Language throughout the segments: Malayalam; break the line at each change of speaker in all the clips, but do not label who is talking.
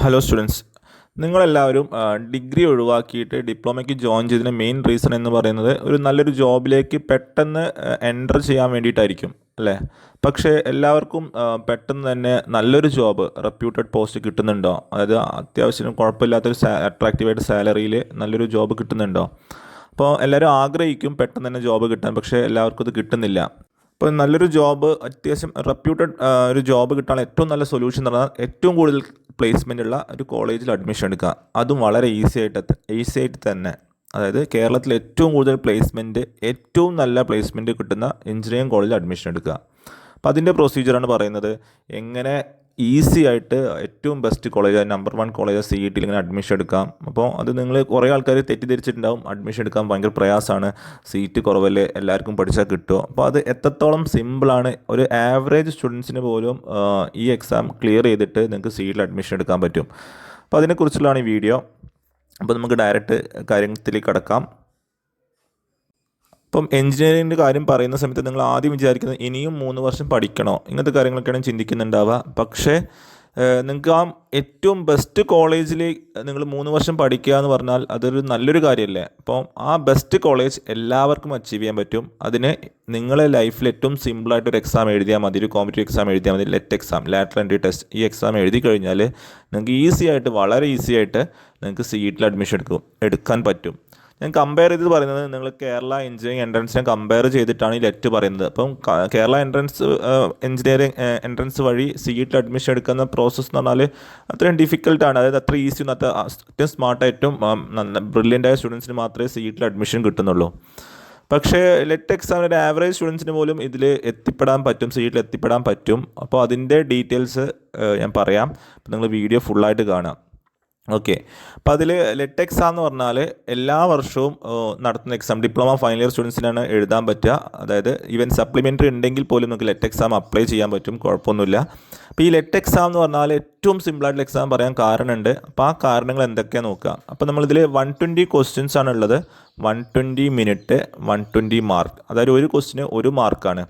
ഹലോ സ്റ്റുഡൻസ്, നിങ്ങളെല്ലാവരും ഡിഗ്രി ഒഴിവാക്കിയിട്ട് ഡിപ്ലോമയ്ക്ക് ജോയിൻ ചെയ്തതിന് മെയിൻ റീസൺ എന്ന് പറയുന്നത് ഒരു നല്ലൊരു ജോബിലേക്ക് പെട്ടെന്ന് എൻ്റർ ചെയ്യാൻ വേണ്ടിയിട്ടായിരിക്കും അല്ലേ? പക്ഷേ എല്ലാവർക്കും പെട്ടെന്ന് തന്നെ നല്ലൊരു ജോബ് റെപ്യൂട്ടഡ് പോസ്റ്റ് കിട്ടുന്നുണ്ടോ? അതായത് അത്യാവശ്യം കുഴപ്പമില്ലാത്തൊരു അട്രാക്റ്റീവായിട്ട് സാലറിയിൽ നല്ലൊരു ജോബ് കിട്ടുന്നുണ്ടോ? അപ്പോൾ എല്ലാവരും ആഗ്രഹിക്കും പെട്ടെന്ന് തന്നെ ജോബ് കിട്ടാൻ, പക്ഷേ എല്ലാവർക്കും അത് കിട്ടുന്നില്ല. ഇപ്പോൾ നല്ലൊരു ജോബ്, അത്യാവശ്യം റെപ്യൂട്ടഡ് ഒരു ജോബ് കിട്ടാനുള്ള ഏറ്റവും നല്ല സൊല്യൂഷൻ എന്ന് പറഞ്ഞാൽ ഏറ്റവും കൂടുതൽ പ്ലേസ്മെൻ്റ് ഉള്ള ഒരു കോളേജിൽ അഡ്മിഷൻ എടുക്കുക. അതും വളരെ ഈസി ആയിട്ട് തന്നെ. അതായത് കേരളത്തിൽ ഏറ്റവും കൂടുതൽ പ്ലേസ്മെൻറ്റ്, ഏറ്റവും നല്ല പ്ലേസ്മെൻറ്റ് കിട്ടുന്ന എഞ്ചിനീയറിംഗ് കോളേജിൽ അഡ്മിഷൻ എടുക്കുക. അപ്പോൾ അതിൻ്റെ പ്രൊസീജിയറാണ് പറയുന്നത്. എങ്ങനെ ഈസി ആയിട്ട് ഏറ്റവും best college, number 1 college CET ഇങ്ങനെ അഡ്മിഷൻ എടുക്കാം. അപ്പോൾ അത് നിങ്ങൾ കുറേ ആൾക്കാർ തെറ്റിദ്ധരിച്ചിട്ടുണ്ടാവും, അഡ്മിഷൻ എടുക്കാൻ ഭയങ്കര പ്രയാസമാണ്, സീറ്റ് കുറവല്ലേ, എല്ലാവർക്കും പഠിച്ചാൽ കിട്ടുമോ. അപ്പോൾ അത് എത്രത്തോളം സിമ്പിളാണ്. ഒരു ആവറേജ് സ്റ്റുഡൻസിന് പോലും ഈ എക്സാം ക്ലിയർ ചെയ്തിട്ട് നിങ്ങൾക്ക് CET അഡ്മിഷൻ എടുക്കാൻ പറ്റും. അപ്പോൾ അതിനെക്കുറിച്ചുള്ളതാണ് ഈ വീഡിയോ. അപ്പോൾ നമുക്ക് ഡയറക്റ്റ് കാര്യത്തിലേക്ക് കടക്കാം. ഇപ്പം എഞ്ചിനീയറിങ്ങിൻ്റെ കാര്യം പറയുന്ന സമയത്ത് നിങ്ങൾ ആദ്യം വിചാരിക്കുന്നത് ഇനിയും 3 വർഷം പഠിക്കണോ, ഇങ്ങനത്തെ കാര്യങ്ങളൊക്കെയാണ് ചിന്തിക്കുന്നുണ്ടാവുക. പക്ഷേ നിങ്ങൾക്ക് ആ ഏറ്റവും ബെസ്റ്റ് കോളേജിൽ നിങ്ങൾ 3 വർഷം പഠിക്കുക എന്ന് പറഞ്ഞാൽ അതൊരു നല്ലൊരു കാര്യമല്ലേ? അപ്പോൾ ആ ബെസ്റ്റ് കോളേജ് എല്ലാവർക്കും അച്ചീവ് ചെയ്യാൻ പറ്റും. അതിന് നിങ്ങളെ ലൈഫിൽ ഏറ്റവും സിമ്പിളായിട്ടൊരു എക്സാം എഴുതിയാൽ മതി, ഒരു കോമ്പറ്റീവ് എക്സാം എഴുതിയാൽ മതി. Let exam, lateral entry test. ഈ എക്സാം എഴുതി കഴിഞ്ഞാൽ നിങ്ങൾക്ക് വളരെ ഈസി ആയിട്ട് നിങ്ങൾക്ക് CET അഡ്മിഷൻ എടുക്കാൻ പറ്റും. ഞാൻ കമ്പയർ ചെയ്ത് പറയുന്നത്, നിങ്ങൾ കേരള എഞ്ചിനീയറിംഗ് എൻട്രൻസിനെ കമ്പയർ ചെയ്തിട്ടാണ് ഈ ലെറ്റ് പറയുന്നത്. അപ്പം കേരള എഞ്ചിനീയറിംഗ് എൻട്രൻസ് വഴി CET അഡ്മിഷൻ എടുക്കുന്ന പ്രോസസ്സ് എന്ന് പറഞ്ഞാൽ അത്രയും ഡിഫിക്കൽട്ടാണ്. അതായത് അത്ര ഈസി ഒന്നും, ഏറ്റവും സ്മാർട്ടായിട്ടും ബ്രില്യൻ്റായ സ്റ്റുഡൻസിന് മാത്രമേ CET അഡ്മിഷൻ കിട്ടുന്നുള്ളൂ. പക്ഷേ ലെറ്റ് എക്സാമിന് ഒരു ആവറേജ് സ്റ്റുഡൻസിന് പോലും ഇതിൽ എത്തിപ്പെടാൻ പറ്റും, CET എത്തിപ്പെടാൻ പറ്റും. അപ്പോൾ അതിൻ്റെ ഡീറ്റെയിൽസ് ഞാൻ പറയാം. അപ്പോൾ നിങ്ങൾ വീഡിയോ ഫുള്ളായിട്ട് കാണാം. ഓക്കെ. അപ്പോൾ അതിൽ ലെറ്റ് എക്സാം എന്ന് പറഞ്ഞാൽ എല്ലാ വർഷവും നടത്തുന്ന എക്സാം, ഡിപ്ലോമ ഫൈനൽ ഇയർ സ്റ്റുഡൻസിനാണ് എഴുതാൻ പറ്റുക. അതായത് ഈവൻ സപ്ലിമെൻ്ററി ഉണ്ടെങ്കിൽ പോലും നമുക്ക് ലെറ്റ് എക്സാം അപ്ലൈ ചെയ്യാൻ പറ്റും, കുഴപ്പമൊന്നുമില്ല. അപ്പോൾ ഈ ലെറ്റ് എക്സാം എന്ന് പറഞ്ഞാൽ ഏറ്റവും സിമ്പിളായിട്ടുള്ള എക്സാം പറയാൻ കാരണമുണ്ട്. അപ്പോൾ ആ കാരണങ്ങൾ എന്തൊക്കെയാണ് നോക്കുക. അപ്പോൾ നമ്മളിതിൽ 120 ക്വസ്റ്റ്യൻസ് ആണ് ഉള്ളത്. 120 മിനിറ്റ്, 120 മാർക്ക്. അതായത് ഒരു ക്വസ്റ്റിന് 1 മാർക്കാണ്.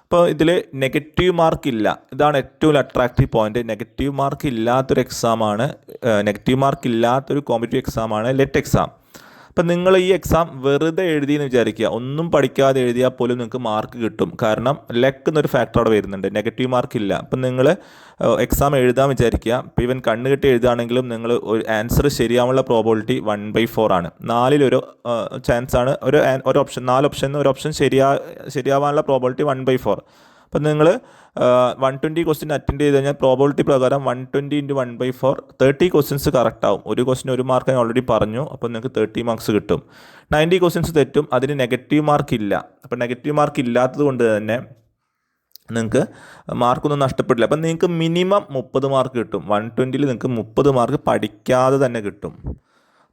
അപ്പോൾ ഇതിൽ നെഗറ്റീവ് മാർക്ക് ഇല്ല. ഇതാണ് ഏറ്റവും അട്രാക്റ്റീവ് പോയിന്റ്. നെഗറ്റീവ് മാർക്ക് ഇല്ലാത്തൊരു കോമ്പറ്റീവ് എക്സാമാണ് ലെറ്റ് എക്സാം. അപ്പം നിങ്ങൾ ഈ എക്സാം വെറുതെ എഴുതിയെന്ന് വിചാരിക്കുക, ഒന്നും പഠിക്കാതെ എഴുതിയാൽ പോലും നിങ്ങൾക്ക് മാർക്ക് കിട്ടും. കാരണം ലെക്ക് എന്നൊരു ഫാക്ടർ അവിടെ വരുന്നുണ്ട്, നെഗറ്റീവ് മാർക്ക് ഇല്ല. അപ്പം നിങ്ങൾ എക്സാം എഴുതാൻ വിചാരിക്കുക, ഇപ്പോൾ ഈവൻ കണ്ണ് കെട്ടി എഴുതുകയാണെങ്കിലും നിങ്ങൾ ഒരു ആൻസർ ശരിയാവാനുള്ള പ്രോബിലിറ്റി 1/4 ആണ്. 4 ചാൻസ് ആണ്. ഒരു ഓപ്ഷൻ, 4 ഓപ്ഷനിൽ ഒരു ഓപ്ഷൻ ശരിയാവാനുള്ള പ്രോബിലിറ്റി 1/4. അപ്പം നിങ്ങൾ 120 ക്വസ്റ്റ്യൻ അറ്റൻഡ് ചെയ്ത് കഴിഞ്ഞാൽ പ്രോബിലിറ്റി പ്രകാരം 120 × 1/4 30 ക്വസ്റ്റ്യൻസ് കറക്റ്റ് ആവും. ഒരു ക്വസ്റ്റിന് 1 മാർക്ക് ഞാൻ ഓൾറെഡി പറഞ്ഞു. അപ്പോൾ നിങ്ങൾക്ക് 30 മാർക്സ് കിട്ടും. 90 ക്വസ്റ്റ്യൻസ് തെറ്റും, അതിന് നെഗറ്റീവ് മാർക്ക് ഇല്ല. അപ്പോൾ നെഗറ്റീവ് മാർക്ക് ഇല്ലാത്തത് കൊണ്ട് തന്നെ നിങ്ങൾക്ക് മാർക്കൊന്നും നഷ്ടപ്പെടില്ല. അപ്പം നിങ്ങൾക്ക് മിനിമം 30 മാർക്ക് കിട്ടും. 120ൽ നിങ്ങൾക്ക് 30 മാർക്ക് പഠിക്കാതെ തന്നെ കിട്ടും.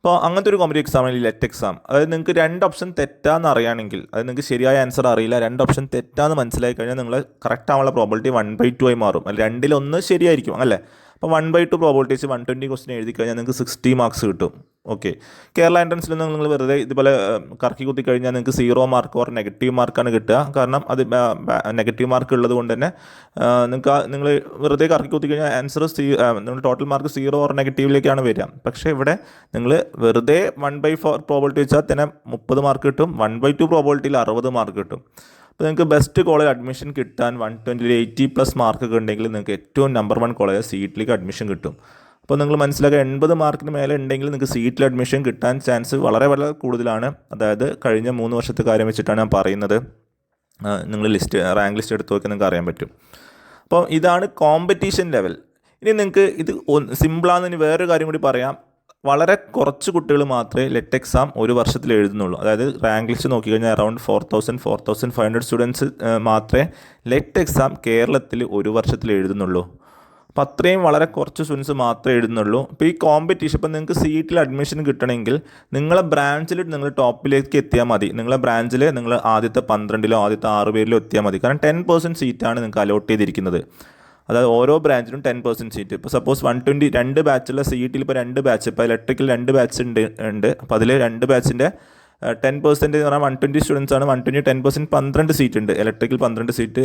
അപ്പോൾ അങ്ങനത്തെ ഒരു കോമ്പറ്റീവ് എക്സാമാണ് ഈ ലെറ്റ് എക്സാം. അതായത് നിങ്ങൾക്ക് 2 ഓപ്ഷൻ തെറ്റാന്ന് അറിയുകയാണെങ്കിൽ, അതായത് നിങ്ങൾക്ക് ശരിയായ ആൻസർ അറിയില്ല, 2 ഓപ്ഷൻ തെറ്റാന്ന് മനസ്സിലായി കഴിഞ്ഞാൽ നിങ്ങൾ കറക്റ്റ് ആവാനുള്ള പ്രോബിലിറ്റി 1/2 ആയി മാറും. അല്ല, 2-1 ശരിയായിരിക്കും അല്ലേ? അപ്പോൾ 1/2 പ്രോബിലിറ്റി വെച്ച് 120 ക്വസ്റ്റ്യൻ എഴുതി കഴിഞ്ഞാൽ നിങ്ങൾക്ക് 60 മാർക്സ് കിട്ടും. ഓക്കെ. കേരള എൻട്രൻസിൽ നിങ്ങൾ വെറുതെ ഇതുപോലെ കറക്കി കുത്തി കഴിഞ്ഞാൽ നിങ്ങൾക്ക് 0 മാർക്ക് ഓർ നെഗറ്റീവ് മാർക്കാണ് കിട്ടുക. കാരണം അത് നെഗറ്റീവ് മാർക്ക് ഉള്ളത് കൊണ്ട് തന്നെ നിങ്ങൾ വെറുതെ കറക്കി കുത്തി കഴിഞ്ഞാൽ ആൻസർ നിങ്ങൾ ടോട്ടൽ മാർക്ക് 0 ഓർ നെഗറ്റീവിലേക്കാണ് വരിക. പക്ഷേ ഇവിടെ നിങ്ങൾ വെറുതെ 1/4 പ്രോബിലിറ്റി വെച്ചാൽ തന്നെ 30 മാർക്ക് കിട്ടും. 1/2 പ്രോബിലിറ്റിയിൽ 60 മാർക്ക് കിട്ടും. അപ്പോൾ നിങ്ങൾക്ക് ബെസ്റ്റ് കോളേജ് അഡ്മിഷൻ കിട്ടാൻ 120ൽ 80+ മാർക്കൊക്കെ ഉണ്ടെങ്കിൽ നിങ്ങൾക്ക് ഏറ്റവും നമ്പർ 1 കോളേജ് CETലേക്ക് അഡ്മിഷൻ കിട്ടും. അപ്പോൾ നിങ്ങൾ മനസ്സിലാക്കുക, 80 മാർക്കിന് മേലെ ഉണ്ടെങ്കിൽ നിങ്ങൾക്ക് CETയിൽ അഡ്മിഷൻ കിട്ടാൻ ചാൻസ് വളരെ വളരെ കൂടുതലാണ്. അതായത് കഴിഞ്ഞ 3 വർഷത്തെ കാര്യം വെച്ചിട്ടാണ് ഞാൻ പറയുന്നത്. നിങ്ങൾ റാങ്ക് ലിസ്റ്റ് എടുത്ത് നോക്കി നിങ്ങൾക്ക് അറിയാൻ പറ്റും. അപ്പോൾ ഇതാണ് കോമ്പറ്റീഷൻ ലെവൽ. ഇനി നിങ്ങൾക്ക് ഇത് സിമ്പിളാണെന്ന് ഇനി വേറൊരു കാര്യം കൂടി പറയാം. വളരെ കുറച്ച് കുട്ടികൾ മാത്രമേ ലെറ്റ് എക്സാം ഒരു വർഷത്തിൽ എഴുതുന്നുള്ളൂ. അതായത് റാങ്ക് ലിസ്റ്റ് നോക്കിക്കഴിഞ്ഞാൽ അറൗണ്ട് 4,500 സ്റ്റുഡൻസ് മാത്രമേ ലെറ്റ് എക്സാം കേരളത്തിൽ ഒരു വർഷത്തിൽ എഴുതുന്നുള്ളൂ. അപ്പോൾ അത്രയും വളരെ കുറച്ച് സ്റ്റുഡൻസ് മാത്രമേ എഴുതുന്നുള്ളൂ. ഇപ്പോൾ ഈ കോമ്പറ്റീഷൻ, ഇപ്പോൾ നിങ്ങൾക്ക് CETയിൽ അഡ്മിഷൻ കിട്ടണമെങ്കിൽ നിങ്ങളെ ബ്രാഞ്ചിൽ നിങ്ങൾ ടോപ്പിലേക്ക് എത്തിയാൽ മതി. നിങ്ങളെ ബ്രാഞ്ചിൽ നിങ്ങൾ ആദ്യത്തെ 12-ലോ ആദ്യത്തെ 6 പേരിലോ എത്തിയാൽ മതി. കാരണം 10% സീറ്റാണ് നിങ്ങൾക്ക് അലോട്ട് ചെയ്തിരിക്കുന്നത്. അതായത് ഓരോ ബ്രാഞ്ചിനും 10% സീറ്റ്. ഇപ്പോൾ സപ്പോസ് 120 2 ബാച്ചുള്ള CETയിൽ ഇപ്പോൾ 2 ബാച്ച്, ഇപ്പോൾ ഇലക്ട്രിക്കൽ 2 ബാച്ച് ഉണ്ട്. അപ്പോൾ അതിൽ 2 ബാച്ചിൻ്റെ 10% എന്ന് പറഞ്ഞാൽ 120 സ്റ്റുഡൻസ് ആണ്. 120 10% 12 സീറ്റ് ഉണ്ട്. ഇലക്ട്രിക്കൽ 12 സീറ്റ്,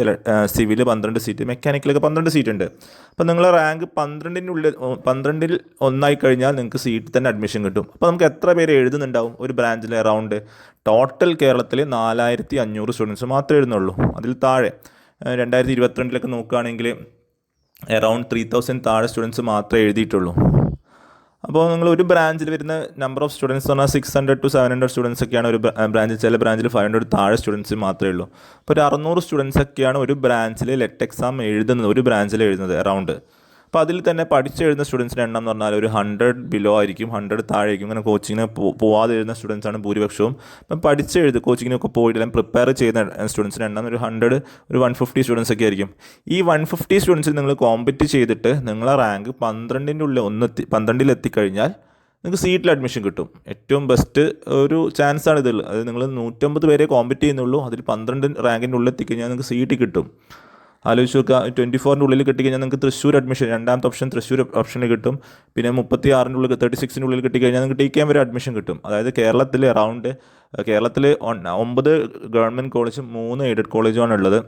സിവിൽ 12 സീറ്റ്, മെക്കാനിക്കലൊക്കെ 12 സീറ്റ് ഉണ്ട്. അപ്പോൾ നിങ്ങളെ റാങ്ക് 12ൽ ഒന്നായി കഴിഞ്ഞാൽ നിങ്ങൾക്ക് സീറ്റ് തന്നെ അഡ്മിഷൻ കിട്ടും. അപ്പോൾ നമുക്ക് എത്ര പേര് എഴുതുന്നുണ്ടാവും ഒരു ബ്രാഞ്ചിൽ? അറൗണ്ട് ടോട്ടൽ കേരളത്തിൽ 4500 സ്റ്റുഡൻസ് മാത്രമേ എഴുതുന്നുള്ളൂ. അതിൽ താഴെ 2022 നോക്കുകയാണെങ്കിൽ അറൗണ്ട് 3000 താഴെ സ്റ്റുഡൻസ് മാത്രമേ എഴുതിയിട്ടുള്ളൂ. അപ്പോൾ നിങ്ങൾ ഒരു ബ്രാഞ്ചിൽ വരുന്ന നമ്പർ ഓഫ് സ്റ്റുഡൻസ് പറഞ്ഞാൽ 600 to 700 സ്റ്റുഡൻസ് ഒക്കെയാണ് ഒരു ബ്രാഞ്ചിൽ. ചില ബ്രാഞ്ചിൽ 500 താഴെ സ്റ്റുഡൻസ് മാത്രമേ ഉള്ളൂ. അപ്പോൾ ഒരു 600 സ്റ്റുഡൻസ് ഒക്കെയാണ് ഒരു ബ്രാഞ്ചിൽ ലെറ്റ് എക്സാം എഴുതുന്നത്, ഒരു ബ്രാഞ്ചിൽ എഴുതുന്നത് അറൗണ്ട്. അപ്പോൾ അതിൽ തന്നെ പഠിച്ചെഴുതുന്ന സ്റ്റുഡൻസിൻ്റെ എണ്ണം എന്ന് പറഞ്ഞാൽ ഒരു 100 ബിലോ ആയിരിക്കും, 100 താഴെ ആയിരിക്കും. ഇങ്ങനെ കോച്ചിങ്ങിന് പോവാതെ എഴുതുന്ന സ്റ്റുഡൻസാണ് ഭൂരിപക്ഷവും. അപ്പം കോച്ചിങ്ങിനൊക്കെ പോയിട്ട് പ്രിപ്പയർ ചെയ്യുന്ന സ്റ്റുഡൻസിൻ്റെ എണ്ണം ഒരു 150 സ്റ്റുഡൻസ് ഒക്കെ ആയിരിക്കും. ഈ 150 സ്റ്റുഡൻസിൽ നിങ്ങൾ കോമ്പറ്റ് ചെയ്തിട്ട് നിങ്ങളെ റാങ്ക് 12ൽ എത്തിക്കഴിഞ്ഞാൽ നിങ്ങൾക്ക് സീറ്റിൽ അഡ്മിഷൻ കിട്ടും. ഏറ്റവും ബെസ്റ്റ് ഒരു ചാൻസാണ് ഇത്. അത് നിങ്ങൾ 150 പേരെ കോമ്പറ്റ് ചെയ്യുന്നുള്ളൂ. അതിൽ 12 റാങ്കിൻ്റെ ഉള്ളിൽ എത്തിക്കഴിഞ്ഞാൽ നിങ്ങൾക്ക് സീറ്റ് കിട്ടും. ആലോചിച്ച് നോക്കുക, 24ൻ്റെ ഉള്ളിൽ കിട്ടിക്കഴിഞ്ഞാൽ നിങ്ങൾക്ക് തൃശ്ശൂർ അഡ്മിഷൻ, രണ്ടാമത്തെ ഓപ്ഷൻ തൃശ്ശൂർ ഓപ്ഷനിൽ കിട്ടും. പിന്നെ 36ൻ്റെ ഉള്ളിൽ 36ൻ്റെ ഉള്ളിൽ കിട്ടിക്കഴിഞ്ഞാൽ നിങ്ങൾക്ക് TKM വരെ അഡ്മിഷൻ കിട്ടും. അതായത് കേരളത്തിൽ 9 ഗവൺമെൻറ് കോളേജും 3 എയ്ഡഡ് കോളേജുമാണ് ഉള്ളത്.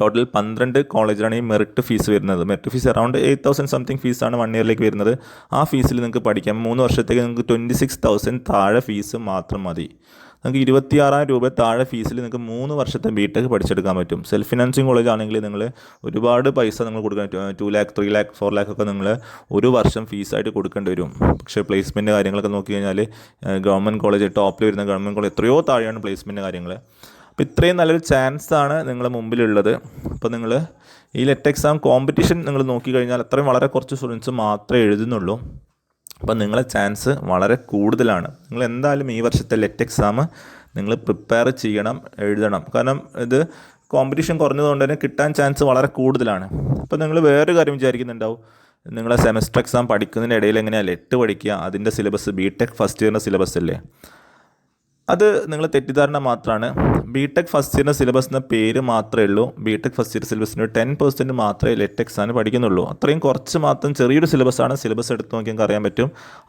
ടോട്ടൽ 12 കോളേജിലാണ് ഈ മെറിറ്റ് ഫീസ് വരുന്നത്. മെറിറ്റ് ഫീസ് അറൗണ്ട് 8000 സംതിങ് ഫീസാണ് 1 ഇയറിലേക്ക് വരുന്നത്. ആ ഫീസിൽ നിങ്ങൾക്ക് പഠിക്കാം. 3 വർഷത്തേക്ക് നിങ്ങൾക്ക് 26,000 താഴെ ഫീസ് മാത്രം മതി. നിങ്ങൾക്ക് 26,000 രൂപ താഴെ ഫീസിൽ നിങ്ങൾക്ക് 3 വർഷത്തെ BTech പഠിച്ചെടുക്കാൻ പറ്റും. സെൽഫ് ഫിനാൻസിങ് കോളേജ് ആണെങ്കിൽ നിങ്ങൾ ഒരുപാട് പൈസ നിങ്ങൾ കൊടുക്കാൻ, 2 lakh 3 lakh 4 lakh ഒക്കെ നിങ്ങൾ ഒരു വർഷം ഫീസായിട്ട് കൊടുക്കേണ്ടി വരും. പക്ഷേ പ്ലേസ്മെൻറ്റ് കാര്യങ്ങളൊക്കെ നോക്കി കഴിഞ്ഞാൽ ഗവൺമെൻറ് കോളേജ്, ടോപ്പിൽ വരുന്ന ഗവൺമെൻറ് കോളേജ് എത്രയോ താഴെയാണ് പ്ലേസ്മെൻറ്റ് കാര്യങ്ങൾ. അപ്പോൾ ഇത്രയും നല്ലൊരു ചാൻസാണ് നിങ്ങളുടെ മുമ്പിലുള്ളത്. അപ്പോൾ നിങ്ങൾ ഈ ലെറ്റ് എക്സാം കോമ്പറ്റീഷൻ നിങ്ങൾ നോക്കിക്കഴിഞ്ഞാൽ അത്രയും വളരെ കുറച്ച് സ്റ്റുഡൻസ് മാത്രമേ എഴുതുന്നുള്ളൂ. അപ്പോൾ നിങ്ങളെ ചാൻസ് വളരെ കൂടുതലാണ്. നിങ്ങൾ എന്തായാലും ഈ വർഷത്തെ ലെറ്റ് എക്സാം നിങ്ങൾ പ്രിപ്പയർ ചെയ്യണം, എഴുതണം. കാരണം ഇത് കോമ്പറ്റീഷൻ കുറഞ്ഞതുകൊണ്ട് തന്നെ കിട്ടാൻ ചാൻസ് വളരെ കൂടുതലാണ്. അപ്പോൾ നിങ്ങൾ വേറൊരു കാര്യം വിചാരിക്കുന്നുണ്ടാവും, നിങ്ങളെ സെമസ്റ്റർ എക്സാം പഠിക്കുന്നതിൻ്റെ ഇടയിൽ എങ്ങനെയാണ് ലെറ്റ് പഠിക്കുക? അതിൻ്റെ സിലബസ് BTech ഫസ്റ്റ് ഇയറിൻ്റെ സിലബസ് അല്ലേ? അത് നിങ്ങൾ തെറ്റിദ്ധാരണ മാത്രമാണ്. BTech ഫസ്റ്റ് ഇയറിൻ്റെ സിലബസ് എന്ന പേര് മാത്രമേ ഉള്ളൂ. BTech ഫസ്റ്റ് ഇയർ സിലബസിന് 10% മാത്രമേ ലെറ്റ് എക്സാം പഠിക്കുന്നുള്ളൂ. അത്രയും കുറച്ച് മാത്രം ചെറിയൊരു സിലബസാണ്. സിലബസ് എടുത്ത് നോക്കിയാൽ അറിയാൻ പറ്റും.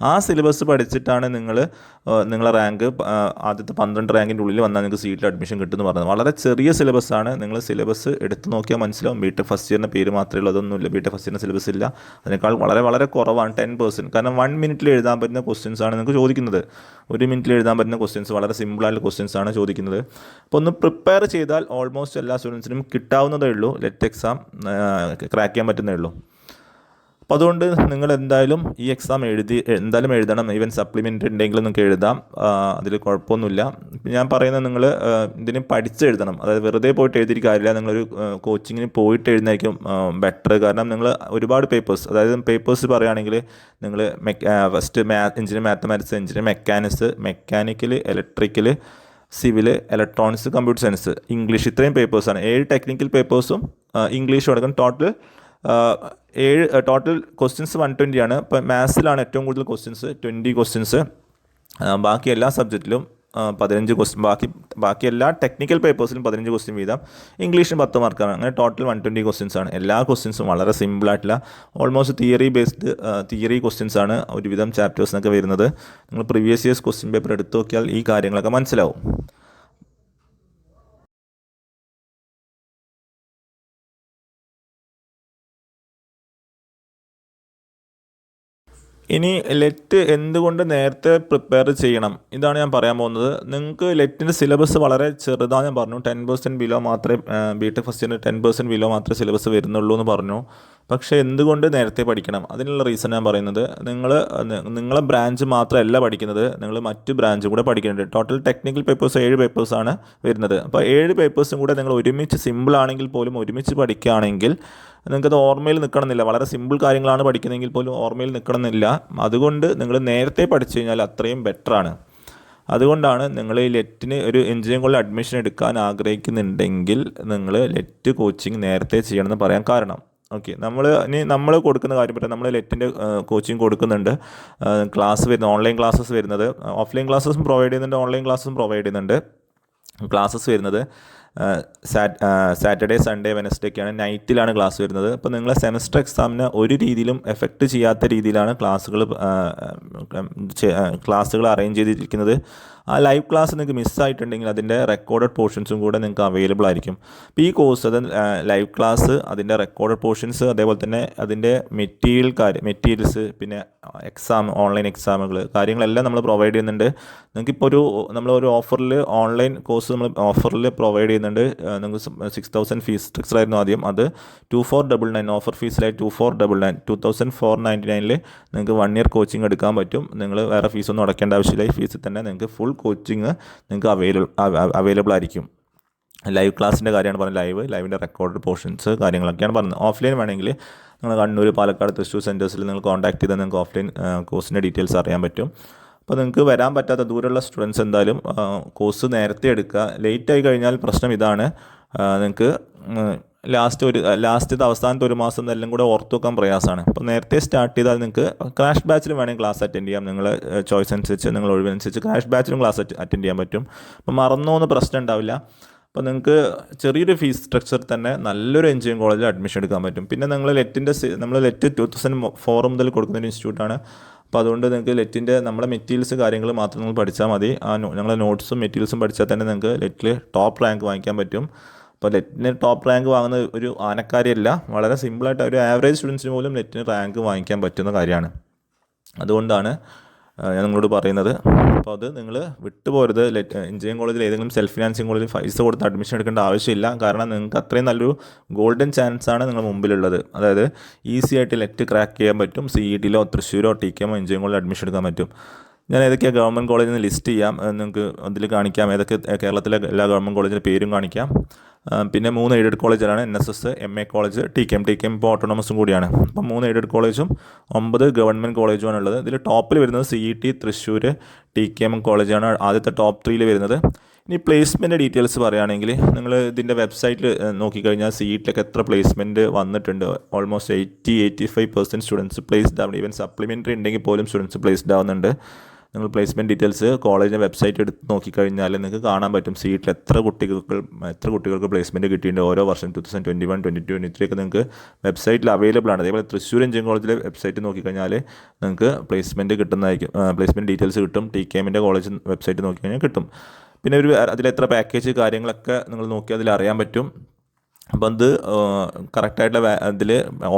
ആ സിലബസ് പഠിച്ചിട്ടാണ് നിങ്ങളെ റാങ്ക് ആദ്യത്തെ 12 റാങ്കിൻ്റെ ഉള്ളിൽ വന്നാൽ നിങ്ങൾക്ക് സീറ്റിൽ അഡ്മിഷൻ കിട്ടുമെന്ന് പറഞ്ഞത്. വളരെ ചെറിയ സിലബസാണ്. നിങ്ങൾ സിലബസ് എടുത്ത് നോക്കിയാൽ മനസ്സിലാവും. BTech ഫസ്റ്റ് ഇയറിൻ്റെ പേര് മാത്രമേ ഉള്ളൂ, അതൊന്നുമില്ല. BTech ഫസ്റ്റ് ഇയറിൻ്റെ സിലബസ് ഇല്ല. അതിനേക്കാൾ വളരെ വളരെ കുറവാണ്, 10%. കാരണം 1 മിനിറ്റിൽ എഴുതാൻ പറ്റുന്ന ക്വസ്റ്റ്യൻസ് ആണ് നിങ്ങൾക്ക് ചോദിക്കുന്നത്. 1 മിനിറ്റിൽ എഴുതാൻ പറ്റുന്ന ക്വസ്റ്റ്യൻസ്, വളരെ സിമ്പിളായിട്ടുള്ള ക്വസ്റ്റ്യൻസ് ആണ് ചോദിക്കുന്നത്. അപ്പോൾ ഒന്ന് പ്രിപ്പയർ ചെയ്താൽ ഓൾമോസ്റ്റ് എല്ലാ സ്റ്റുഡൻസിനും കിട്ടാവുന്നതേ ഉള്ളൂ. ലെറ്റ് എക്സാം ക്രാക്ക് ചെയ്യാൻ പറ്റുന്നേ ഉള്ളൂ. അപ്പോൾ അതുകൊണ്ട് നിങ്ങൾ എന്തായാലും ഈ എക്സാം എന്തായാലും എഴുതണം. ഈവൻ സപ്ലിമെൻ്റ് ഉണ്ടെങ്കിലും നിങ്ങൾക്ക് എഴുതാം, അതിൽ കുഴപ്പമൊന്നുമില്ല. ഞാൻ പറയുന്നത് നിങ്ങൾ ഇതിന് പഠിച്ചെഴുതണം. അതായത് വെറുതെ പോയിട്ട് എഴുതിയിട്ട് കാര്യമില്ല. നിങ്ങളൊരു കോച്ചിങ്ങിന് പോയിട്ട് എഴുതുന്നതായിരിക്കും ബെറ്റർ. കാരണം നിങ്ങൾ ഒരുപാട് പേപ്പേഴ്സ്, അതായത് പേപ്പേഴ്സ് പറയുകയാണെങ്കിൽ നിങ്ങൾ first engineering mathematics, engineering mechanical, electrical, civil, electronics, computer science, English, ഇത്രയും പേപ്പേഴ്സാണ്. 7 ടെക്നിക്കൽ പേപ്പേഴ്സും ഇംഗ്ലീഷും അടക്കം ടോട്ടൽ ക്വസ്റ്റ്യൻസ് 120 ആണ്. ഇപ്പോൾ മാത്സിലാണ് ഏറ്റവും കൂടുതൽ ക്വസ്റ്റ്യൻസ്, 20 ക്വസ്റ്റ്യൻസ്. ബാക്കി എല്ലാ സബ്ജക്റ്റിലും 15 ക്വസ്റ്റ്യൻ, ബാക്കി എല്ലാ ടെക്നിക്കൽ പേപ്പേഴ്സിലും 15 ക്വസ്റ്റ്യൻ വീതം. ഇംഗ്ലീഷിന് 10 മാർക്കാണ്. അങ്ങനെ ടോട്ടൽ 120 ക്വസ്റ്റ്യൻസ് ആണ്. എല്ലാ ക്വസ്റ്റ്യൻസും വളരെ സിമ്പിളായിട്ടുള്ള ഓൾമോസ്റ്റ് തിയറി ക്വസ്റ്റ്യൻസ് ആണ് ഒരുവിധം ചാപ്റ്റേഴ്സിനൊക്കെ വരുന്നത്. നിങ്ങൾ പ്രീവിയസ് ഇയേഴ്സ് ക്വസ്റ്റ്യൻ പേപ്പർ എടുത്തു നോക്കിയാൽ ഈ കാര്യങ്ങളൊക്കെ മനസ്സിലാവും. ഇനി ലെറ്റ് എന്തുകൊണ്ട് നേരത്തെ പ്രിപ്പയർ ചെയ്യണം, ഇതാണ് ഞാൻ പറയാൻ പോകുന്നത്. നിങ്ങൾക്ക് ലെറ്റിൻ്റെ സിലബസ് വളരെ ചെറുതാണ് ഞാൻ പറഞ്ഞു. 10% ബിലോ മാത്രമേ BTech ഫസ്റ്റ് ഇയറിന് 10% ബിലോ മാത്രമേ സിലബസ് വരുന്നുള്ളൂ എന്ന് പറഞ്ഞു. പക്ഷേ എന്തുകൊണ്ട് നേരത്തെ പഠിക്കണം, അതിനുള്ള റീസൺ ഞാൻ പറയുന്നത്, നിങ്ങളെ ബ്രാഞ്ച് മാത്രമല്ല പഠിക്കുന്നത്, നിങ്ങൾ മറ്റ് ബ്രാഞ്ചും കൂടെ പഠിക്കുന്നുണ്ട്. ടോട്ടൽ ടെക്നിക്കൽ പേപ്പേഴ്സ് 7 പേപ്പേഴ്സാണ് വരുന്നത്. അപ്പോൾ 7 പേപ്പേഴ്സും കൂടെ നിങ്ങൾ ഒരുമിച്ച്, സിമ്പിളാണെങ്കിൽ പോലും ഒരുമിച്ച് പഠിക്കുകയാണെങ്കിൽ നിങ്ങൾക്കത് ഓർമ്മയിൽ നിൽക്കണമെന്നില്ല. വളരെ സിമ്പിൾ കാര്യങ്ങളാണ് പഠിക്കുന്നതെങ്കിൽ പോലും ഓർമ്മയിൽ നിൽക്കണമെന്നില്ല. അതുകൊണ്ട് നിങ്ങൾ നേരത്തെ പഠിച്ചു കഴിഞ്ഞാൽ അത്രയും ബെറ്ററാണ്. അതുകൊണ്ടാണ് നിങ്ങൾ ഈ ലെറ്റിന് ഒരു എഞ്ചിനീയറിംഗ് കോളേജിൽ അഡ്മിഷൻ എടുക്കാൻ ആഗ്രഹിക്കുന്നുണ്ടെങ്കിൽ നിങ്ങൾ ലെറ്റ് കോച്ചിങ് നേരത്തെ ചെയ്യണമെന്ന് പറയാൻ കാരണം. ഓക്കെ, നമ്മൾ കൊടുക്കുന്ന കാര്യം പറയാം. നമ്മൾ ലെറ്റിൻ്റെ കോച്ചിങ് കൊടുക്കുന്നുണ്ട്. ഓൺലൈൻ ക്ലാസ്സസ് വരുന്നത്, ഓഫ്ലൈൻ ക്ലാസ്സസും പ്രൊവൈഡ് ചെയ്യുന്നുണ്ട്, ഓൺലൈൻ ക്ലാസ്സും പ്രൊവൈഡ് ചെയ്യുന്നുണ്ട്. ക്ലാസ്സസ് വരുന്നത് സാറ്റർഡേ സൺഡേ വെനസ്ഡേ ഒക്കെയാണ് നൈറ്റിലാണ് ക്ലാസ് വരുന്നത്. അപ്പോൾ നിങ്ങളെ സെമസ്റ്റർ എക്സാമിനെ ഒരു രീതിയിലും എഫക്റ്റ് ചെയ്യാത്ത രീതിയിലാണ് ക്ലാസ്സുകൾ അറേഞ്ച് ചെയ്തിരിക്കുന്നത്. ആ ലൈവ് ക്ലാസ് നിങ്ങൾക്ക് മിസ്സായിട്ടുണ്ടെങ്കിൽ അതിൻ്റെ റെക്കോർഡഡ് പോർഷൻസും കൂടെ നിങ്ങൾക്ക് അവൈലബിൾ ആയിരിക്കും. അപ്പോൾ ഈ കോഴ്സ് അത് ലൈവ് ക്ലാസ്, അതിൻ്റെ റെക്കോർഡഡ് പോർഷൻസ്, അതേപോലെ തന്നെ അതിൻ്റെ മെറ്റീരിയൽസ്, പിന്നെ ഓൺലൈൻ എക്സാമുകൾ കാര്യങ്ങളെല്ലാം നമ്മൾ പ്രൊവൈഡ് ചെയ്യുന്നുണ്ട്. നിങ്ങൾക്കിപ്പോൾ നമ്മളൊരു ഓഫറിൽ ഓൺലൈൻ കോഴ്സ് നമ്മൾ ഓഫറിൽ പ്രൊവൈഡ് ചെയ്യുന്നുണ്ട്. നിങ്ങൾക്ക് 6,000 ഫീസ് സ്ട്രക്ചർ ആയിരുന്നു ആദ്യം, അത് 2499 ഓഫർ ഫീസിലായി 2499 2499 നിങ്ങൾക്ക് 1 ഇയർ കോച്ചിങ് എടുക്കാൻ പറ്റും. നിങ്ങൾ വേറെ ഫീസൊന്നും അടയ്ക്കേണ്ട ആവശ്യമില്ല. ഈ ഫീസിൽ തന്നെ നിങ്ങൾക്ക് ഫുൾ കോച്ചിങ് നിങ്ങൾക്ക് അവൈലബിൾ ആയിരിക്കും. ലൈവ് ക്ലാസ്സിൻ്റെ കാര്യമാണ് പറഞ്ഞത്. ലൈവിൻ്റെ റെക്കോർഡ് പോർഷൻസ് കാര്യങ്ങളൊക്കെയാണ് പറഞ്ഞത്. ഓഫ്ലൈൻ വേണമെങ്കിൽ നിങ്ങൾ കണ്ണൂർ, പാലക്കാട്, തൃശ്ശൂർ സെൻറ്റേഴ്സിൽ നിങ്ങൾ കോൺടാക്ട് ചെയ്താൽ നിങ്ങൾക്ക് ഓഫ്ലൈൻ കോഴ്സിൻ്റെ ഡീറ്റെയിൽസ് അറിയാൻ പറ്റും. അപ്പോൾ നിങ്ങൾക്ക് വരാൻ പറ്റാത്ത ദൂരമുള്ള സ്റ്റുഡൻസ് എന്തായാലും കോഴ്സ് നേരത്തെ എടുക്കുക. ലേറ്റ് ആയി കഴിഞ്ഞാൽ പ്രശ്നം ഇതാണ്, നിങ്ങൾക്ക് ലാസ്റ്റ് അവസാനത്തെ ഒരു മാസം എല്ലാം കൂടെ ഓർത്ത് വെക്കാൻ പ്രയാസമാണ്. അപ്പോൾ നേരത്തെ സ്റ്റാർട്ട് ചെയ്താൽ നിങ്ങൾക്ക് ക്രാഷ് ബാച്ചിൽ വേണമെങ്കിൽ ക്ലാസ് അറ്റൻഡ് ചെയ്യാം. നിങ്ങൾ ചോയ്സ് അനുസരിച്ച്, നിങ്ങൾ ഒഴിവനുസരിച്ച് ക്രാഷ് ബാച്ചിലും ക്ലാസ് അറ്റൻഡ് ചെയ്യാൻ പറ്റും. അപ്പോൾ മറന്നോന്ന് പ്രശ്നം ഉണ്ടാവില്ല. അപ്പോൾ നിങ്ങൾക്ക് ചെറിയൊരു ഫീസ് സ്ട്രക്ചർ തന്നെ നല്ലൊരു എഞ്ചിനീയറിംഗ് കോളേജിൽ അഡ്മിഷൻ എടുക്കാൻ പറ്റും. പിന്നെ നിങ്ങൾ ലെറ്റ് 2004 മുതൽ കൊടുക്കുന്ന ഒരു ഇൻസ്റ്റിറ്റ്യൂട്ടാണ്. അപ്പോൾ അതുകൊണ്ട് നിങ്ങൾക്ക് ലെറ്റിൻ്റെ നമ്മുടെ മെറ്റീരിയൽസ് കാര്യങ്ങൾ മാത്രം നിങ്ങൾ പഠിച്ചാൽ മതി. ഞങ്ങളുടെ നോട്ട്സും മെറ്റീരിയൽസും പഠിച്ചാൽ തന്നെ നിങ്ങൾക്ക് ലെറ്റിൽ ടോപ്പ് റാങ്ക് വാങ്ങിക്കാൻ പറ്റും. അപ്പോൾ നെറ്റിന് ടോപ്പ് റാങ്ക് വാങ്ങുന്ന ഒരു ആനക്കാരിയല്ല, വളരെ സിമ്പിളായിട്ട് ഒരു ആവറേജ് സ്റ്റുഡൻസിന് പോലും നെറ്റിന് റാങ്ക് വാങ്ങിക്കാൻ പറ്റുന്ന കാര്യമാണ്. അതുകൊണ്ടാണ് ഞാൻ നിങ്ങളോട് പറയുന്നത്. അപ്പോൾ അത് നിങ്ങൾ വിട്ടുപോരുത്. എഞ്ചിനീയറിംഗ് കോളേജിൽ ഏതെങ്കിലും സെൽഫ് ഫിനാൻസിങ് കോളേജിൽ പൈസ കൊടുത്ത് അഡ്മിഷൻ എടുക്കേണ്ട ആവശ്യമില്ല. കാരണം നിങ്ങൾക്ക് അത്രയും നല്ലൊരു ഗോൾഡൻ ചാൻസാണ് നിങ്ങളുടെ മുമ്പിലുള്ളത്. അതായത് ഈസി ആയിട്ട് ലെറ്റ് ക്രാക്ക് ചെയ്യാൻ പറ്റും. CETയിലോ തൃശ്ശൂരോ TKMോ എഞ്ചിനീയറിംഗ് കോളേജിൽ അഡ്മിഷൻ എടുക്കാൻ പറ്റും. ഞാൻ ഏതൊക്കെയാണ് ഗവൺമെൻറ് കോളേജിൽ നിന്ന് ലിസ്റ്റ് ചെയ്യാം, നിങ്ങൾക്ക് അതിൽ കാണിക്കാം. ഏതൊക്കെ കേരളത്തിലെ എല്ലാ ഗവൺമെൻറ് കോളേജിൻ്റെ പേരും കാണിക്കാം. പിന്നെ 3 എയ്ഡഡ് കോളേജുകളാണ്, NSS, MA കോളേജ്, TKM ഇപ്പോൾ ഓട്ടോണമസും കൂടിയാണ്. അപ്പം 3 എയ്ഡഡ് കോളേജും 9 ഗവൺമെൻറ് കോളേജുമാണ് ഉള്ളത്. ഇതിൽ ടോപ്പിൽ വരുന്നത് CET, തൃശ്ശൂർ, TKM കോളേജാണ് ആദ്യത്തെ ടോപ്പ് 3 വരുന്നത്. ഇനി പ്ലേസ്മെൻറ്റ് ഡീറ്റെയിൽസ് പറയുകയാണെങ്കിൽ നിങ്ങൾ ഇതിൻ്റെ വെബ്സൈറ്റിൽ നോക്കിക്കഴിഞ്ഞാൽ CETയിലൊക്കെ എത്ര പ്ലേസ്മെൻറ്റ് വന്നിട്ടുണ്ട്. ഓൾമോസ്റ്റ് 85% സ്റ്റുഡൻസ് പ്ലേസ്ഡ് ആവുന്നുണ്ട്. ഈവൻ സപ്ലിമെൻ്ററി ഉണ്ടെങ്കിൽ പോലും സ്റ്റുഡൻസ് പ്ലേസ്ഡ് ആവുന്നുണ്ട്. നിങ്ങൾ പ്ലേസ്മെൻറ്റ് ഡീറ്റെയിൽസ് കോളേജിൻ്റെ വെബ്സൈറ്റ് എടുത്ത് നോക്കിക്കഴിഞ്ഞാൽ നിങ്ങൾക്ക് കാണാൻ പറ്റും CETയിൽ എത്ര കുട്ടികൾക്ക് പ്ലേസ്മെൻറ്റ് കിട്ടിയിട്ടുണ്ട് ഓരോ വർഷം. 2021, 2022, 2023 ഒക്കെ നിങ്ങൾക്ക് വെബ്സൈറ്റിൽ അവൈലബിൾ ആണ്. അതേപോലെ തൃശ്ശൂർ എഞ്ചിനീയറിംഗ് കോളേജിലെ വെബ്സൈറ്റ് നോക്കിക്കഴിഞ്ഞാൽ നിങ്ങൾക്ക് പ്ലേസ്മെൻറ്റ് കിട്ടുന്നതായിരിക്കും. പ്ലേസ്മെൻറ്റ് ഡീറ്റെയിൽസ് കിട്ടും. TKMൻ്റെ കോളേജ് വെബ്സൈറ്റ് നോക്കിക്കഴിഞ്ഞാൽ കിട്ടും. പിന്നെ അതിലെത്ര പാക്കേജ് കാര്യങ്ങളൊക്കെ നിങ്ങൾ നോക്കി അതിൽ അറിയാൻ പറ്റും. അപ്പോൾ അത് കറക്റ്റായിട്ടുള്ള അതിൽ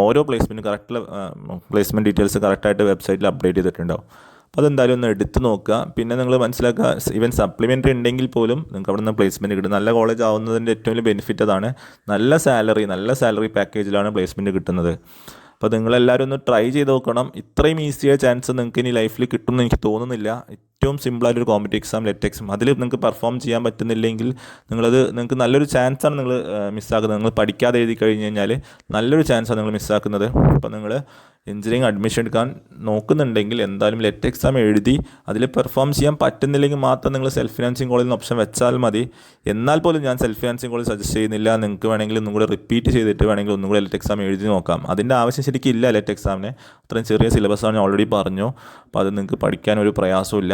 ഓരോ പ്ലേസ്മെൻറ്റ് ഡീറ്റെയിൽസ് കറക്റ്റായിട്ട് വെബ്സൈറ്റിൽ അപ്ഡേറ്റ് ചെയ്തിട്ടുണ്ടാവും. അപ്പോൾ അതെന്തായാലും ഒന്ന് എടുത്ത് നോക്കുക. പിന്നെ നിങ്ങൾ മനസ്സിലാക്കുക, ഈവൻ സപ്ലിമെൻ്ററി ഉണ്ടെങ്കിൽ പോലും നിങ്ങൾക്ക് അവിടെ നിന്ന് പ്ലേസ്മെൻറ്റ് കിട്ടും. നല്ല കോളേജ് ആവുന്നതിൻ്റെ ഏറ്റവും വലിയ ബെനിഫിറ്റ് അതാണ്. നല്ല സാലറി പാക്കേജിലാണ് പ്ലേസ്മെൻറ്റ് കിട്ടുന്നത്. അപ്പോൾ നിങ്ങളെല്ലാവരും ഒന്ന് ട്രൈ ചെയ്ത് നോക്കണം. ഇത്രയും ഈസിയായ ചാൻസ് നിങ്ങൾക്ക് ഇനി ലൈഫിൽ കിട്ടുമെന്ന് എനിക്ക് തോന്നുന്നില്ല. ഏറ്റവും സിമ്പിളായിട്ടൊരു കോമ്പറ്റീവ് എക്സാം, ലെറ്റ് എക്സാം, അതിൽ നിങ്ങൾക്ക് പെർഫോം ചെയ്യാൻ പറ്റുന്നില്ലെങ്കിൽ നിങ്ങൾക്ക് നല്ലൊരു ചാൻസാണ് നിങ്ങൾ മിസ്സാക്കുന്നത്. നിങ്ങൾ പഠിക്കാതെ എഴുതി കഴിഞ്ഞ് കഴിഞ്ഞാൽ നല്ലൊരു ചാൻസാണ് നിങ്ങൾ മിസ്സാക്കുന്നത്. അപ്പോൾ നിങ്ങൾ എഞ്ചിനീയറിംഗ് അഡ്മിഷൻ എടുക്കാൻ നോക്കുന്നുണ്ടെങ്കിൽ എന്തായാലും ലെറ്റ് എക്സാം എഴുതി അതിൽ പെർഫോം ചെയ്യാൻ പറ്റുന്നില്ലെങ്കിൽ മാത്രം നിങ്ങൾ സെൽഫ് ഫിനാൻസിങ് കോളേജിൽ നിന്ന് ഓപ്ഷൻ വെച്ചാൽ മതി. എന്നാൽ പോലും ഞാൻ സെൽഫ് ഫിനാൻസിങ് കോളേജ് സജസ്റ്റ് ചെയ്യുന്നില്ല. നിങ്ങൾക്ക് വേണമെങ്കിൽ ഒന്നും കൂടെ റിപ്പീറ്റ് ചെയ്തിട്ട് വേണമെങ്കിൽ ഒന്നും കൂടെ ലെറ്റ് എക്സാം എഴുതി നോക്കാം. അതിൻ്റെ ആവശ്യം ശരിക്കും ഇല്ല. ലെറ്റ് എക്സാമിന് അത്രയും ചെറിയ സിലബസാണ് ഞാൻ ഓൾറെഡി പറഞ്ഞു. അപ്പോൾ അത് നിങ്ങൾക്ക് പഠിക്കാനൊരു പ്രയാസമില്ല.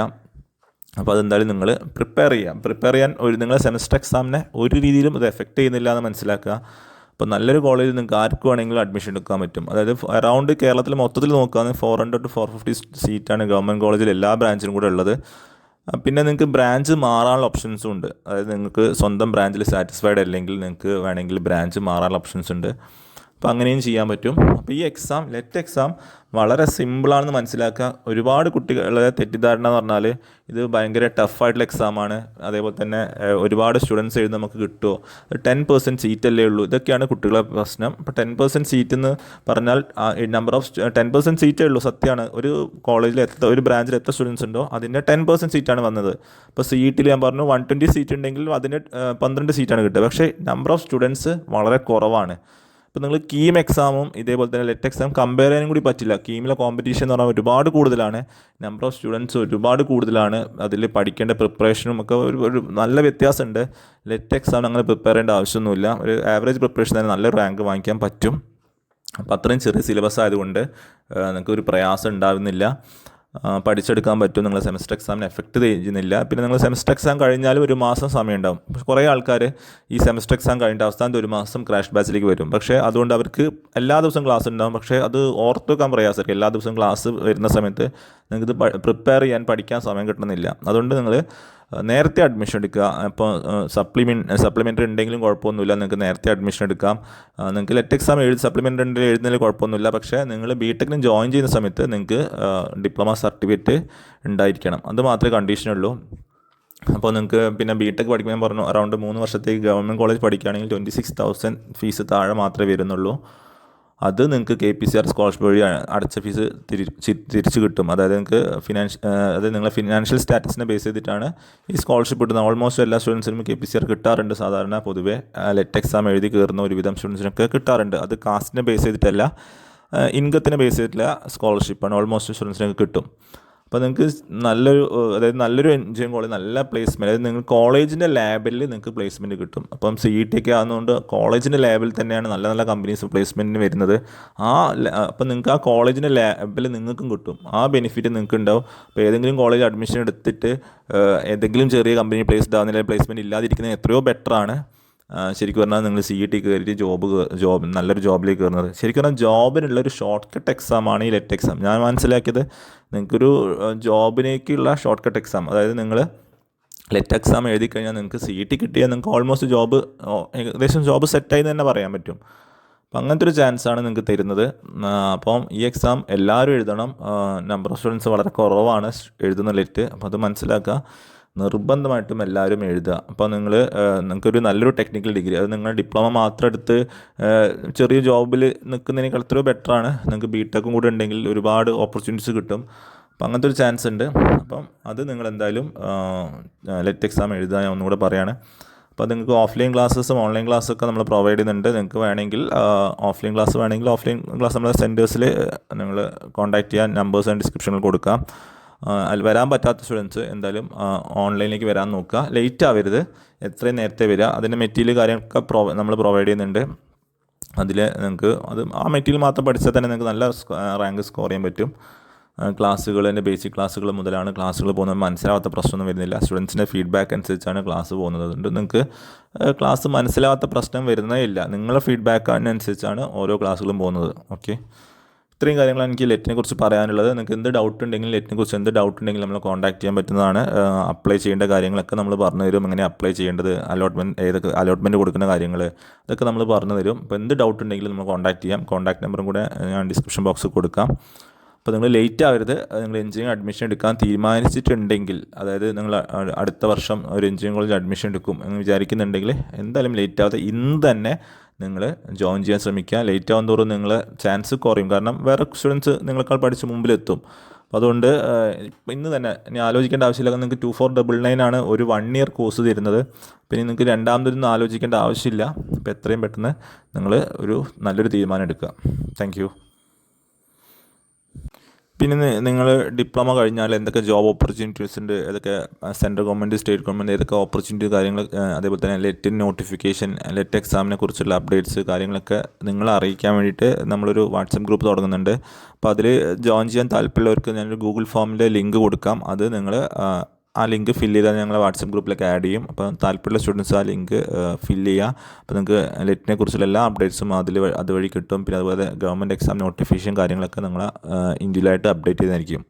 അപ്പോൾ അതെന്തായാലും നിങ്ങൾ പ്രിപ്പയർ ചെയ്യാൻ നിങ്ങളെ സെമസ്റ്റർ എക്സാമിനെ ഒരു രീതിയിലും ഇത് എഫക്റ്റ് ചെയ്യുന്നില്ല എന്ന് മനസ്സിലാക്കുക. അപ്പോൾ നല്ലൊരു കോളേജിൽ നിങ്ങൾക്ക് ആർക്ക് വേണമെങ്കിലും അഡ്മിഷൻ എടുക്കാൻ പറ്റും. അതായത് അറൗണ്ട് കേരളത്തിൽ മൊത്തത്തിൽ നോക്കുകയാണെങ്കിൽ 400 to 450 സീറ്റാണ് ഗവൺമെൻറ് കോളേജിൽ എല്ലാ ബ്രാഞ്ചിനും കൂടെ ഉള്ളത്. പിന്നെ നിങ്ങൾക്ക് ബ്രാഞ്ച് മാറാനുള്ള ഓപ്ഷൻസും ഉണ്ട്. അതായത് നിങ്ങൾക്ക് സ്വന്തം ബ്രാഞ്ചിൽ സാറ്റിസ്ഫൈഡ് അല്ലെങ്കിൽ നിങ്ങൾക്ക് വേണമെങ്കിൽ ബ്രാഞ്ച് മാറാനുള്ള ഓപ്ഷൻസ് ഉണ്ട്. അപ്പോൾ അങ്ങനെയും ചെയ്യാൻ പറ്റും. അപ്പോൾ ഈ ലെറ്റ് എക്സാം വളരെ സിമ്പിളാണെന്ന് മനസ്സിലാക്കുക. ഒരുപാട് കുട്ടികളുടെ തെറ്റിദ്ധാരണ എന്ന് പറഞ്ഞാൽ ഇത് ഭയങ്കര ടഫായിട്ടുള്ള എക്സാമാണ്, അതേപോലെ തന്നെ ഒരുപാട് സ്റ്റുഡൻസ് എഴുതി നമുക്ക് കിട്ടുമോ, 10% സീറ്റല്ലേ ഉള്ളൂ, ഇതൊക്കെയാണ് കുട്ടികളുടെ പ്രശ്നം. അപ്പോൾ 10% സീറ്റ് എന്ന് പറഞ്ഞാൽ 10% സീറ്റേ ഉള്ളൂ. സത്യമാണ്. ഒരു കോളേജിൽ ഒരു ബ്രാഞ്ചിൽ എത്ര സ്റ്റുഡൻസ് ഉണ്ടോ അതിൻ്റെ 10% സീറ്റാണ് വന്നത്. ഇപ്പോൾ CETയിൽ ഞാൻ പറഞ്ഞു 120 സീറ്റ് ഉണ്ടെങ്കിൽ അതിന് 12 സീറ്റാണ് കിട്ടുക. പക്ഷേ നമ്പർ ഓഫ് സ്റ്റുഡൻസ് വളരെ കുറവാണ്. ഇപ്പോൾ നിങ്ങൾ കീം എക്സാമും ഇതേപോലെ തന്നെ ലെറ്റ് എക്സാം കമ്പയർ ചെയ്യാനും കൂടി പറ്റില്ല. കീമിലെ കോമ്പറ്റീഷൻ എന്ന് പറഞ്ഞാൽ ഒരുപാട് കൂടുതലാണ്, നമ്പർ ഓഫ് സ്റ്റുഡൻസ് ഒരുപാട് കൂടുതലാണ്, അതിൽ പഠിക്കേണ്ട പ്രിപ്പറേഷനും ഒക്കെ ഒരു നല്ല വ്യത്യാസമുണ്ട്. ലെറ്റ് എക്സാം അങ്ങനെ പ്രിപ്പയർ ചെയ്യേണ്ട ആവശ്യമൊന്നുമില്ല. ഒരു ആവറേജ് പ്രിപ്പറേഷൻ തന്നെ നല്ല റാങ്ക് വാങ്ങിക്കാൻ പറ്റും. അപ്പോൾ അത്രയും ചെറിയ സിലബസ് ആയതുകൊണ്ട് നിങ്ങൾക്ക് ഒരു പ്രയാസം ഉണ്ടാവുന്നില്ല. പഠിച്ചെടുക്കാൻ പറ്റും. നിങ്ങൾ സെമസ്റ്റർ എക്സാമിന് എഫക്റ്റ് ചെയ്യുന്നില്ല. പിന്നെ നിങ്ങൾ സെമസ്റ്റർ എക്സാം കഴിഞ്ഞാലും ഒരു മാസം സമയം ഉണ്ടാവും. പക്ഷേ കുറേ ആൾക്കാർ ഈ സെമസ്റ്റർ എക്സാം കഴിഞ്ഞിട്ട് അവസാനത്തെ ഒരു മാസം ക്രാഷ് ബാച്ചിലേക്ക് വരും. പക്ഷേ അതുകൊണ്ട് അവർക്ക് എല്ലാ ദിവസവും ക്ലാസ് ഉണ്ടാവും. പക്ഷേ അത് ഓർത്ത് വെക്കാൻ പ്രയാസമായിരിക്കും. എല്ലാ ദിവസവും ക്ലാസ് വരുന്ന സമയത്ത് നിങ്ങൾക്കിത് പഠിക്കാൻ പഠിക്കാൻ സമയം കിട്ടുന്നില്ല. അതുകൊണ്ട് നിങ്ങൾ നേരത്തെ അഡ്മിഷൻ എടുക്കുക. ഇപ്പോൾ സപ്ലിമെൻ്ററി ഉണ്ടെങ്കിലും കുഴപ്പമൊന്നുമില്ല, നിങ്ങൾക്ക് നേരത്തെ അഡ്മിഷൻ എടുക്കാം. നിങ്ങൾക്ക് ലെറ്റ് എക്സാം സപ്ലിമെൻ്ററി എഴുതുന്നതിൽ കുഴപ്പമൊന്നുമില്ല. പക്ഷേ നിങ്ങൾ ബിടെക്കിന് ജോയിൻ ചെയ്യുന്ന സമയത്ത് നിങ്ങൾക്ക് ഡിപ്ലോമ സർട്ടിഫിക്കറ്റ് ഉണ്ടായിരിക്കണം. അത് മാത്രമേ കണ്ടീഷനുള്ളൂ. അപ്പോൾ നിങ്ങൾക്ക് പിന്നെ ബിടെക് പഠിക്കാൻ പറഞ്ഞു അറൗണ്ട് 3 വർഷത്തേക്ക് ഗവൺമെൻറ് കോളേജ് പഠിക്കുകയാണെങ്കിൽ 26,000 ഫീസ് താഴെ മാത്രമേ വരുന്നുള്ളൂ. അത് നിങ്ങൾക്ക് KPCR സ്കോളർഷിപ്പ് വഴി അടച്ച ഫീസ് തിരിച്ച് കിട്ടും. അതായത് നിങ്ങൾക്ക് അതായത് നിങ്ങളെ ഫിനാൻഷ്യൽ സ്റ്റാറ്റസിനെ ബേസ് ചെയ്തിട്ടാണ് ഈ സ്കോളർഷിപ്പ് കിട്ടുന്നത്. ഓൾമോസ്റ്റ് എല്ലാ സ്റ്റുഡൻസിനും KPCR കിട്ടാറുണ്ട്. സാധാരണ പൊതുവേ ലെറ്റ് എക്സാം എഴുതി കയറുന്ന ഒരുവിധം സ്റ്റുഡൻസിനൊക്കെ കിട്ടാറുണ്ട്. അത് കാസ്റ്റിനെ ബേസ് ചെയ്തിട്ടല്ല, ഇൻകത്തിനെ ബേസ് ചെയ്തിട്ടുള്ള സ്കോളർഷിപ്പാണ്. ഓൾമോസ്റ്റ് സ്റ്റുഡൻസിനൊക്കെ കിട്ടും. അപ്പോൾ നിങ്ങൾക്ക് നല്ലൊരു എൻജിനീയറിംഗ് കോളേജ്, നല്ല പ്ലേസ്മെൻറ്റ്, അതായത് നിങ്ങൾ കോളേജിൻ്റെ ലാബിൽ നിങ്ങൾക്ക് പ്ലേസ്മെൻറ്റ് കിട്ടും. അപ്പം CET ഒക്കെ ആകുന്നതുകൊണ്ട് കോളേജിൻ്റെ ലാബിൽ തന്നെയാണ് നല്ല നല്ല കമ്പനീസ് പ്ലേസ്മെൻറ്റിന് വരുന്നത്. അപ്പം നിങ്ങൾക്ക് ആ കോളേജിൻ്റെ ലാബിൽ നിങ്ങൾക്കും കിട്ടും. ആ ബെനിഫിറ്റ് നിങ്ങൾക്ക് ഉണ്ടാവും. അപ്പോൾ ഏതെങ്കിലും കോളേജ് അഡ്മിഷൻ എടുത്തിട്ട് ഏതെങ്കിലും ചെറിയ കമ്പനി പ്ലേസ്ഡ് ആകുന്നില്ല, പ്ലേസ്മെൻറ്റ് ഇല്ലാതിരിക്കുന്നത് എത്രയോ ബെറ്ററാണ് ശരിക്കും പറഞ്ഞാൽ നിങ്ങൾ CET കയറിയിട്ട് ജോബ് നല്ലൊരു ജോബിലേക്ക് കയറുന്നത്. ശരിക്കും പറഞ്ഞാൽ ജോബിനുള്ളൊരു ഷോർട്ട് കട്ട് എക്സാമാണ് ഈ ലെറ്റ് എക്സാം. ഞാൻ മനസ്സിലാക്കിയത് നിങ്ങൾക്കൊരു ജോബിലേക്കുള്ള ഷോർട്ട് കട്ട് എക്സാം. അതായത് നിങ്ങൾ ലെറ്റ് എക്സാം എഴുതി കഴിഞ്ഞാൽ നിങ്ങൾക്ക് CET കിട്ടിയാൽ നിങ്ങൾക്ക് ഓൾമോസ്റ്റ് ഏകദേശം ജോബ് സെറ്റായി തന്നെ പറയാൻ പറ്റും. അപ്പം അങ്ങനത്തെ ഒരു ചാൻസാണ് നിങ്ങൾക്ക് തരുന്നത്. അപ്പം ഈ എക്സാം എല്ലാവരും എഴുതണം. നമ്പർ ഓഫ് സ്റ്റുഡൻസ് വളരെ കുറവാണ് എഴുതുന്ന ലെറ്റ്. അപ്പോൾ അത് മനസ്സിലാക്കുക. നിർബന്ധമായിട്ടും എല്ലാവരും എഴുതുക. അപ്പോൾ നിങ്ങൾക്കൊരു നല്ലൊരു ടെക്നിക്കൽ ഡിഗ്രി, അത് നിങ്ങൾ ഡിപ്ലോമ മാത്രം എടുത്ത് ചെറിയ ജോബിൽ നിൽക്കുന്നതിനേക്കാൾ എത്രയോ ബെറ്ററാണ്. നിങ്ങൾക്ക് ബിടെക്കും കൂടെ ഉണ്ടെങ്കിൽ ഒരുപാട് ഓപ്പർച്യൂണിറ്റീസ് കിട്ടും. അപ്പോൾ അങ്ങനത്തെ ഒരു ചാൻസ് ഉണ്ട്. അപ്പം അത് നിങ്ങൾ എന്തായാലും ലെറ്റ് എക്സാം എഴുതുക, ഞാൻ ഒന്നുകൂടെ പറയാണ്. അപ്പോൾ നിങ്ങൾക്ക് ഓഫ്ലൈൻ ക്ലാസ്സസും ഓൺലൈൻ ക്ലാസ്സൊക്കെ നമ്മൾ പ്രൊവൈഡ് ചെയ്യുന്നുണ്ട്. നിങ്ങൾക്ക് വേണമെങ്കിൽ ഓഫ്ലൈൻ ക്ലാസ് നമ്മുടെ സെൻറ്റേഴ്സിൽ നിങ്ങൾ കോൺടാക്ട് ചെയ്യാൻ നമ്പേഴ്സ് ഡിസ്ക്രിപ്ഷനിൽ കൊടുക്കാം. അതിൽ വരാൻ പറ്റാത്ത സ്റ്റുഡൻസ് എന്തായാലും ഓൺലൈനിലേക്ക് വരാൻ നോക്കുക. ലേറ്റ് ആവരുത്, എത്രയും നേരത്തെ വരിക. അതിൻ്റെ മെറ്റീരിയൽ കാര്യങ്ങളൊക്കെ നമ്മൾ പ്രൊവൈഡ് ചെയ്യുന്നുണ്ട്. അതിൽ നിങ്ങൾക്ക് ആ മെറ്റീരിയൽ മാത്രം പഠിച്ചാൽ തന്നെ നിങ്ങൾക്ക് നല്ല റാങ്ക് സ്കോർ ചെയ്യാൻ പറ്റും. എൻ്റെ ബേസിക് ക്ലാസ്സുകൾ മുതലാണ് ക്ലാസ്സുകൾ പോകുന്നത്. മനസ്സിലാവാത്ത പ്രശ്നമൊന്നും വരുന്നില്ല. സ്റ്റുഡൻസിൻ്റെ ഫീഡ്ബാക്ക് അനുസരിച്ചാണ് ക്ലാസ് പോകുന്നത്. അതുകൊണ്ട് നിങ്ങൾക്ക് ക്ലാസ് മനസ്സിലാവാത്ത പ്രശ്നം വരുന്നേ ഇല്ല. നിങ്ങളുടെ ഫീഡ്ബാക്കിനനുസരിച്ചാണ് ഓരോ ക്ലാസ്സുകളും പോകുന്നത്. ഓക്കെ, ഇത്രയും കാര്യങ്ങളാണ് എനിക്ക് ലെറ്റിനെ കുറിച്ച് പറയാനുള്ളത്. നിങ്ങൾക്ക് എന്ത് ഡൗട്ട് ഉണ്ടെങ്കിലും ലെറ്റിനെ കുറിച്ച് എന്ത് ഡൗട്ട് ഉണ്ടെങ്കിലും നമ്മളെ കോൺടാക്ട് ചെയ്യാൻ പറ്റുന്നതാണ്. അപ്ലൈ ചെയ്യേണ്ട കാര്യങ്ങളൊക്കെ നമ്മൾ പറഞ്ഞു തരും. എങ്ങനെ അപ്ലൈ ചെയ്യേണ്ടത്, അലോട്ട്മെൻറ്റ് കൊടുക്കുന്ന കാര്യങ്ങൾ അതൊക്കെ നമ്മൾ പറഞ്ഞു തരും. അപ്പോൾ എന്ത് ഡൗട്ട് ഉണ്ടെങ്കിലും നമ്മൾ കോൺടാക്ട് ചെയ്യാം. കോൺടാക്ട് നമ്പറും കൂടെ ഞാൻ ഡിസ്ക്രിപ്ഷൻ ബോക്സിൽ കൊടുക്കാം. അപ്പോൾ നിങ്ങൾ ലേറ്റ് ആവരുത്. നിങ്ങൾ എഞ്ചിനീയറിംഗ് അഡ്മിഷൻ എടുക്കാൻ തീരുമാനിച്ചിട്ടുണ്ടെങ്കിൽ, അതായത് നിങ്ങൾ അടുത്ത വർഷം ഒരു എഞ്ചിനീയറിംഗ് കോളേജ് അഡ്മിഷൻ എടുക്കും എന്ന് വിചാരിക്കുന്നുണ്ടെങ്കിൽ എന്തായാലും ലേറ്റ് ആവാതെ ഇന്ന് തന്നെ നിങ്ങൾ ജോയിൻ ചെയ്യാൻ ശ്രമിക്കുക. ലേറ്റ് ആവും തോറും നിങ്ങൾ ചാൻസ് കുറയും. കാരണം വേറെ സ്റ്റുഡൻസ് നിങ്ങളെക്കാൾ പഠിച്ച് മുമ്പിലെത്തും. അപ്പോൾ അതുകൊണ്ട് ഇന്ന് തന്നെ ഇനി ആലോചിക്കേണ്ട ആവശ്യമില്ല. നിങ്ങൾക്ക് 2499 ആണ് ഒരു 1 ഇയർ കോഴ്സ് തരുന്നത്. പിന്നെ നിങ്ങൾക്ക് രണ്ടാമതൊന്നും ആലോചിക്കേണ്ട ആവശ്യമില്ല. അപ്പോൾ എത്രയും പെട്ടെന്ന് നിങ്ങൾ ഒരു നല്ലൊരു തീരുമാനം എടുക്കുക. Thank you. പിന്നെ നിങ്ങൾ ഡിപ്ലോമ കഴിഞ്ഞാൽ എന്തൊക്കെ ജോബ് ഓപ്പർച്യൂണിറ്റീസ് ഉണ്ട്, ഏതൊക്കെ സെൻട്രൽ ഗവൺമെൻറ്, സ്റ്റേറ്റ് ഗവൺമെൻറ്, ഏതൊക്കെ ഓപ്പർച്യൂണിറ്റി കാര്യങ്ങൾ, അതേപോലെ തന്നെ ലെറ്റിൻ നോട്ടിഫിക്കേഷൻ, ലെറ്റ് എക്സാമിനെ കുറിച്ചുള്ള അപ്ഡേറ്റ്സ് കാര്യങ്ങളൊക്കെ നിങ്ങളെ അറിയിക്കാൻ വേണ്ടിയിട്ട് നമ്മളൊരു വാട്സപ്പ് ഗ്രൂപ്പ് തുടങ്ങുന്നുണ്ട്. അപ്പോൾ അതിൽ ജോയിൻ ചെയ്യാൻ താല്പര്യമുള്ളവർക്ക് ഞാനൊരു ഗൂഗിൾ ഫോമിൻ്റെ ലിങ്ക് കൊടുക്കാം. അത് നിങ്ങൾ ആ ലിങ്ക് ഫില്ല് ചെയ്താൽ ഞങ്ങൾ വാട്സപ്പ് ഗ്രൂപ്പിലേക്ക് ആഡ് ചെയ്യും. അപ്പോൾ താല്പര്യമുള്ള സ്റ്റുഡൻസ് ആ ലിങ്ക് ഫില്ല് ചെയ്യുക. അപ്പോൾ നിങ്ങൾക്ക് ലെറ്റിനെ കുറിച്ചുള്ള എല്ലാ അപ്ഡേറ്റ്സും അതുവഴി കിട്ടും. പിന്നെ അതുപോലെ ഗവൺമെൻറ് എക്സാം നോട്ടിഫിക്കേഷൻ കാര്യങ്ങളൊക്കെ നിങ്ങൾ ഇൻഡിവിജ്വലായിട്ട് അപ്ഡേറ്റ് ചെയ്തായിരിക്കും.